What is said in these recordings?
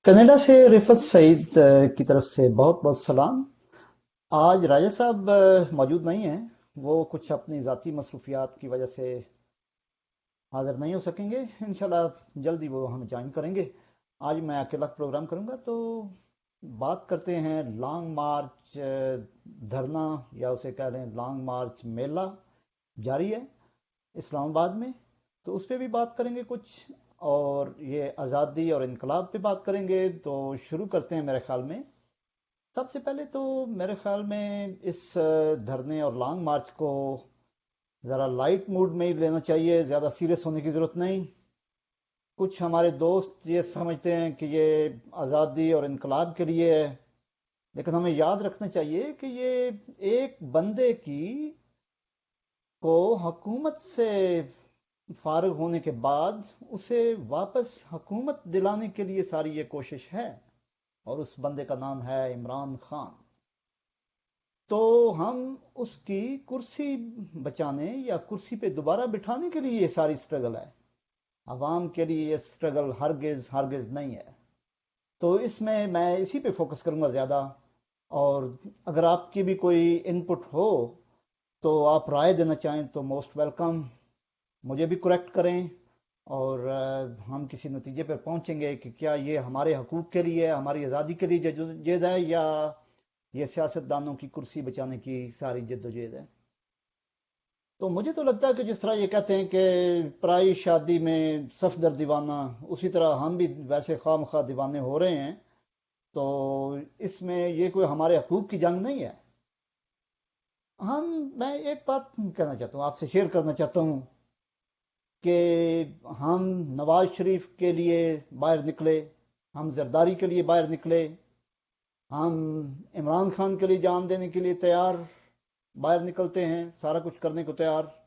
Canada से रिफत सईद की तरफ से बहुत बहुत सलाम। आज राजा साहब मौजूद नहीं हैं। वो कुछ अपनी ज़ाती मसरूफियात की वजह से हाजिर नहीं हो सकेंगे। इंशाल्लाह जल्दी वो हमें ज्वाइन करेंगे। आज मैं अकेला प्रोग्राम करूंगा। तो बात करते हैं लॉन्ग मार्च धरना, या उसे कह रहे हैं लॉन्ग मार्च मेला जारी है इस्लामाबाद में। तो उस पर भी बात करेंगे कुछ, और ये आज़ादी और इनकलाब पे बात करेंगे। तो शुरू करते हैं मेरे ख्याल में। सबसे पहले तो मेरे ख्याल में इस धरने और लॉन्ग मार्च को ज़रा लाइट मूड में ही लेना चाहिए, ज़्यादा सीरियस होने की ज़रूरत नहीं। कुछ हमारे दोस्त ये समझते हैं कि ये आज़ादी और इनकलाब के लिए है, लेकिन हमें याद रखना चाहिए कि ये एक बंदे की को हुकूमत से फारिग होने के बाद उसे वापस हुकूमत दिलाने के लिए सारी ये कोशिश है, और उस बंदे का नाम है इमरान खान। तो हम उसकी कुर्सी बचाने या कुर्सी पे दोबारा बिठाने के लिए ये सारी स्ट्रगल है। अवाम के लिए ये स्ट्रगल हरगिज हरगिज नहीं है। तो इसमें मैं इसी पे फोकस करूंगा ज़्यादा। और अगर आपकी भी कोई इनपुट हो, तो आप राय देना चाहें तो मोस्ट वेलकम। मुझे भी करेक्ट करें, और हम किसी नतीजे पर पहुंचेंगे कि क्या ये हमारे हकूक़ के लिए, हमारी आज़ादी के लिए जद्दोजहद है, या ये सियासतदानों की कुर्सी बचाने की सारी जद्दोजहद है। तो मुझे तो लगता है कि जिस तरह ये कहते हैं कि पराई शादी में सफदर दीवाना, उसी तरह हम भी वैसे खामखा दीवाने हो रहे हैं। तो इसमें ये कोई हमारे हकूक़ की जंग नहीं है। मैं एक बात कहना चाहता हूँ, आपसे शेयर करना चाहता हूँ कि हम नवाज शरीफ के लिए बाहर निकले, हम जरदारी के लिए बाहर निकले, हम इमरान खान के लिए जान देने के लिए तैयार बाहर निकलते हैं, सारा कुछ करने को तैयार।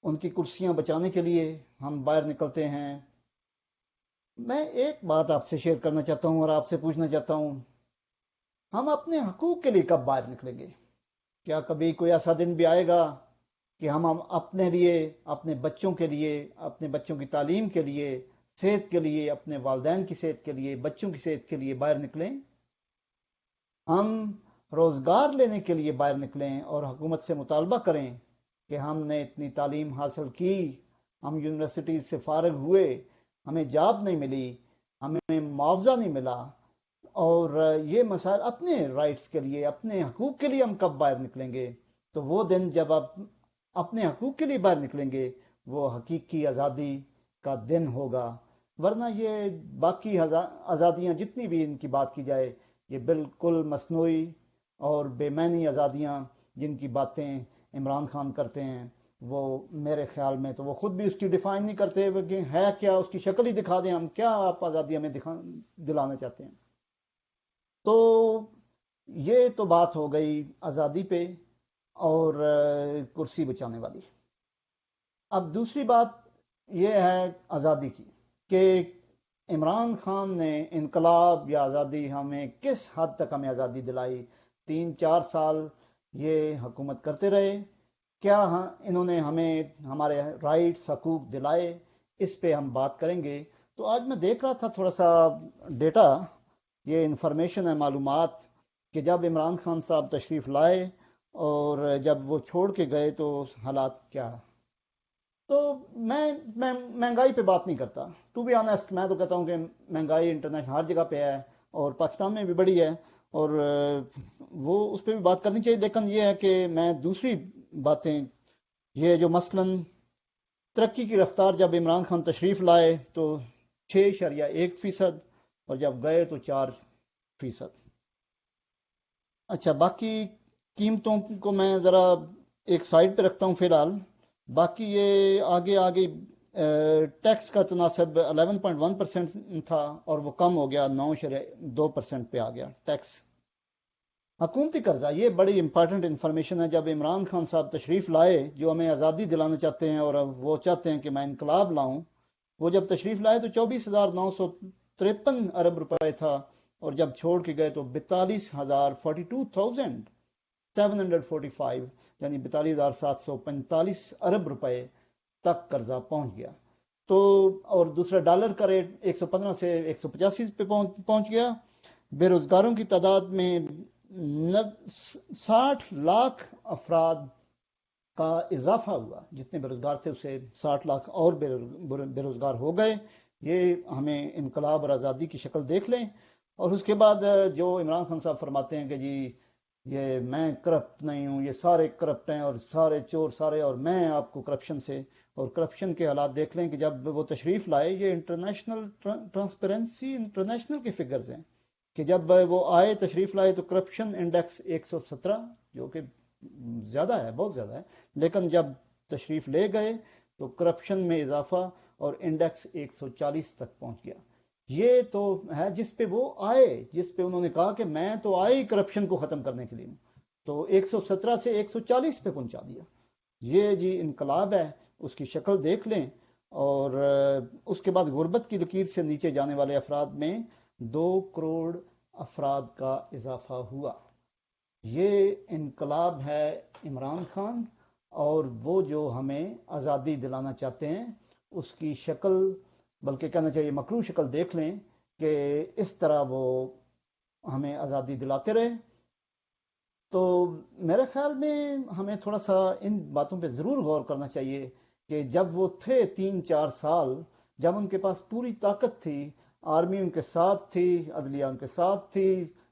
उनकी कुर्सियां बचाने के लिए हम बाहर निकलते हैं। मैं एक बात आपसे शेयर करना चाहता हूं और आपसे पूछना चाहता हूं, हम अपने हकूक के लिए कब बाहर निकलेंगे? क्या कभी कोई ऐसा दिन भी आएगा कि हम अपने लिए, अपने बच्चों के लिए, अपने बच्चों की तालीम के लिए, सेहत के लिए, अपने वालदैन की सेहत के लिए, बच्चों की सेहत के लिए बाहर निकलें? हम रोज़गार लेने के लिए बाहर निकलें और हुकूमत से मुतालबा करें कि हमने इतनी तालीम हासिल की, हम यूनिवर्सिटी से फारग हुए, हमें जॉब नहीं मिली, हमें मुआवजा नहीं मिला, और ये मसाइल, अपने राइट्स के लिए, अपने हकूक़ के लिए हम कब बाहर निकलेंगे? तो वो दिन जब आप अपने हकूक़ के लिए बाहर निकलेंगे, वो हकीकी आज़ादी का दिन होगा। वरना ये बाकी आज़ादियाँ जितनी भी इनकी बात की जाए, ये बिल्कुल मसनूई और बेमैनी आज़ादियाँ जिनकी बातें इमरान खान करते हैं, वो मेरे ख्याल में तो वो खुद भी उसकी डिफाइन नहीं करते कि है क्या, उसकी शक्ल ही दिखा दें हम, क्या आप आज़ादी हमें दिलाना चाहते हैं। तो ये तो बात हो गई आज़ादी पे और कुर्सी बचाने वाली। अब दूसरी बात यह है आज़ादी की, कि इमरान खान ने इनकलाब या आज़ादी हमें किस हद तक हमें आज़ादी दिलाई? 3-4 साल ये हुकूमत करते रहे। क्या इन्होंने हमें हमारे राइट्स हकूक दिलाए? इस पे हम बात करेंगे। तो आज मैं देख रहा था थोड़ा सा डेटा, ये इंफॉर्मेशन है, मालूमात, कि जब इमरान खान साहब तशरीफ़ लाए और जब वो छोड़ के गए तो हालात क्या। तो मैं महंगाई पे बात नहीं करता। टू बी ऑनेस्ट, मैं तो कहता हूँ कि महंगाई इंटरनेशनल हर जगह पे है, और पाकिस्तान में भी बड़ी है, और वो उस पर भी बात करनी चाहिए। लेकिन ये है कि मैं दूसरी बातें, ये जो मसलन तरक्की की रफ्तार, जब इमरान खान तशरीफ़ लाए तो 6.1%, और जब गए तो 4%। अच्छा, बाकी कीमतों को मैं ज़रा एक साइड पे रखता हूँ फ़िलहाल। बाकी ये आगे आगे टैक्स का तनासब 11.1% था, और वो कम हो गया, 9.2% पे आ गया टैक्स। हुकूमती कर्जा, ये बड़ी इंपॉर्टेंट इंफॉर्मेशन है। जब इमरान खान साहब तशरीफ़ लाए, जो हमें आज़ादी दिलाना चाहते हैं, और अब वो चाहते हैं कि मैं इनकलाब लाऊं, वो जब तशरीफ़ लाए तो 24,953 अरब रुपए था, और जब छोड़ के गए तो 42,42,745, यानी 42,745 अरब रुपए तक कर्जा पहुंच गया। تو اور دوسرا ڈالر کا ریٹ 115 سے 185 پہ پہنچ گیا. بے روزگاروں کی تعداد میں 60 لاکھ افراد کا اضافہ ہوا. جتنے بے روزگار تھے اسے 60 لاکھ اور بے روزگار ہو گئے. یہ ہمیں انقلاب اور آزادی کی شکل دیکھ لیں. اور اس کے بعد جو عمران خان صاحب فرماتے ہیں کہ جی یہ میں کرپٹ نہیں ہوں، یہ سارے کرپٹ ہیں اور سارے چور سارے، اور میں آپ کو کرپشن سے، اور کرپشن کے حالات دیکھ لیں کہ جب وہ تشریف لائے، یہ انٹرنیشنل ٹرانسپیرنسی انٹرنیشنل کے فگرز ہیں کہ جب وہ آئے تشریف لائے تو کرپشن انڈیکس 117، جو کہ زیادہ ہے، بہت زیادہ ہے، لیکن جب تشریف لے گئے تو کرپشن میں اضافہ اور انڈیکس 140 تک پہنچ گیا. یہ تو ہے جس پہ وہ آئے، جس پہ انہوں نے کہا کہ میں تو آئے ہی کرپشن کو ختم کرنے کے لیے، تو 117 سے 140 پہ پہنچا دیا. یہ جی انقلاب ہے، اس کی شکل دیکھ لیں. اور اس کے بعد غربت کی لکیر سے نیچے جانے والے افراد میں 2 کروڑ افراد کا اضافہ ہوا. یہ انقلاب ہے عمران خان، اور وہ جو ہمیں آزادی دلانا چاہتے ہیں اس کی شکل، بلکہ کہنا چاہیے مکروہ شکل دیکھ لیں کہ اس طرح وہ ہمیں آزادی دلاتے رہے. تو میرے خیال میں ہمیں تھوڑا سا ان باتوں پہ ضرور غور کرنا چاہیے کہ جب وہ تھے 3-4 سال، جب ان کے پاس پوری طاقت تھی، آرمی ان کے ساتھ تھی، عدلیہ ان کے ساتھ تھی،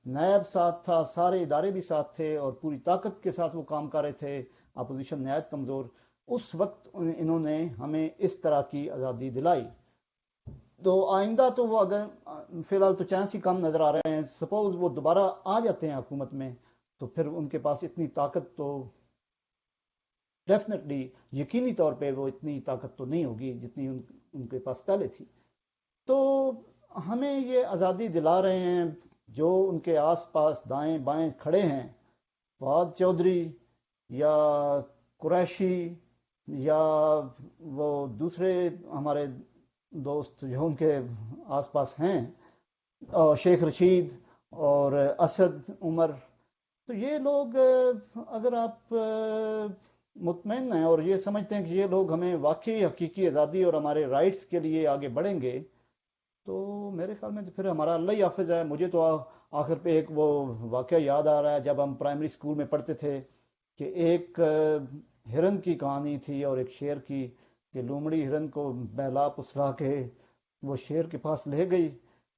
نیب ساتھ تھا، سارے ادارے بھی ساتھ تھے اور پوری طاقت کے ساتھ وہ کام کر رہے تھے، اپوزیشن نہایت کمزور، اس وقت انہوں نے ہمیں اس طرح کی آزادی دلائی. تو آئندہ تو وہ اگر فی الحال تو چانس ہی کم نظر آ رہے ہیں، سپوز وہ دوبارہ آ جاتے ہیں حکومت میں، تو پھر ان کے پاس اتنی طاقت تو ڈیفینیٹلی یقینی طور پہ وہ اتنی طاقت تو نہیں ہوگی جتنی ان کے پاس پہلے تھی. تو ہمیں یہ آزادی دلا رہے ہیں جو ان کے آس پاس دائیں بائیں کھڑے ہیں، فواد چودھری یا قریشی یا وہ دوسرے ہمارے دوست جو ان کے آس پاس ہیں، شیخ رشید اور اسد عمر. تو یہ لوگ اگر آپ مطمئن ہیں اور یہ سمجھتے ہیں کہ یہ لوگ ہمیں واقعی حقیقی آزادی اور ہمارے رائٹس کے لیے آگے بڑھیں گے، تو میرے خیال میں تو پھر ہمارا اللہ ہی حافظ ہے. مجھے تو آخر پہ ایک وہ واقعہ یاد آ رہا ہے جب ہم پرائمری اسکول میں پڑھتے تھے کہ ایک ہرن کی کہانی تھی اور ایک شیر کی، کہ لومڑی ہرن کو بہلا پسلا کے وہ شیر کے پاس لے گئی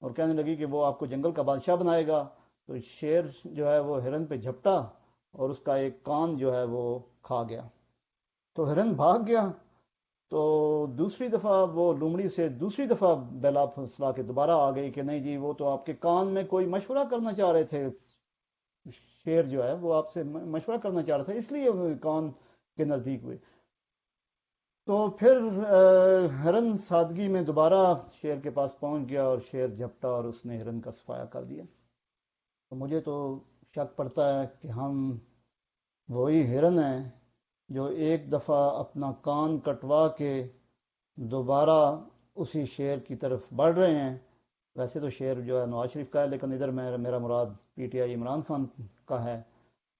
اور کہنے لگی کہ وہ آپ کو جنگل کا بادشاہ بنائے گا. تو شیر جو ہے وہ ہرن پہ جھپٹا اور اس کا ایک کان جو ہے وہ کھا گیا. تو ہرن بھاگ گیا. تو دوسری دفعہ وہ لومڑی سے دوسری دفعہ بہلا پھسلا کے دوبارہ آ گئی کہ نہیں جی وہ تو آپ کے کان میں کوئی مشورہ کرنا چاہ رہے تھے، شیر جو ہے وہ آپ سے مشورہ کرنا چاہ رہا تھا، اس لیے کان کے نزدیک ہوئے. تو پھر ہرن سادگی میں دوبارہ شیر کے پاس پہنچ گیا اور شیر جھپٹا اور اس نے ہرن کا صفایا کر دیا. تو مجھے تو شک پڑتا ہے کہ ہم وہی ہرن ہیں جو ایک دفعہ اپنا کان کٹوا کے دوبارہ اسی شیر کی طرف بڑھ رہے ہیں. ویسے تو شیر جو ہے نواز شریف کا ہے، لیکن ادھر میرا مراد P T I Imran Khan کا ہے.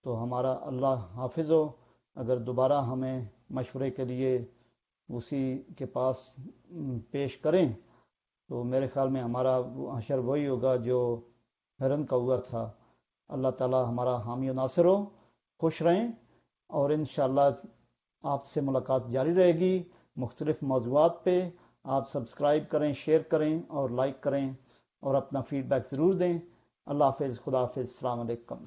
تو ہمارا اللہ حافظ ہو، اگر دوبارہ ہمیں مشورے کے لیے اسی کے پاس پیش کریں تو میرے خیال میں ہمارا حشر وہی ہوگا جو ہرن کا ہوا تھا. اللہ تعالی ہمارا حامی و ناصر ہو. خوش رہیں، اور انشاءاللہ آپ سے ملاقات جاری رہے گی مختلف موضوعات پہ. آپ سبسکرائب کریں، شیئر کریں اور لائک کریں اور اپنا فیڈ بیک ضرور دیں. اللہ حافظ، خدا حافظ، السلام علیکم.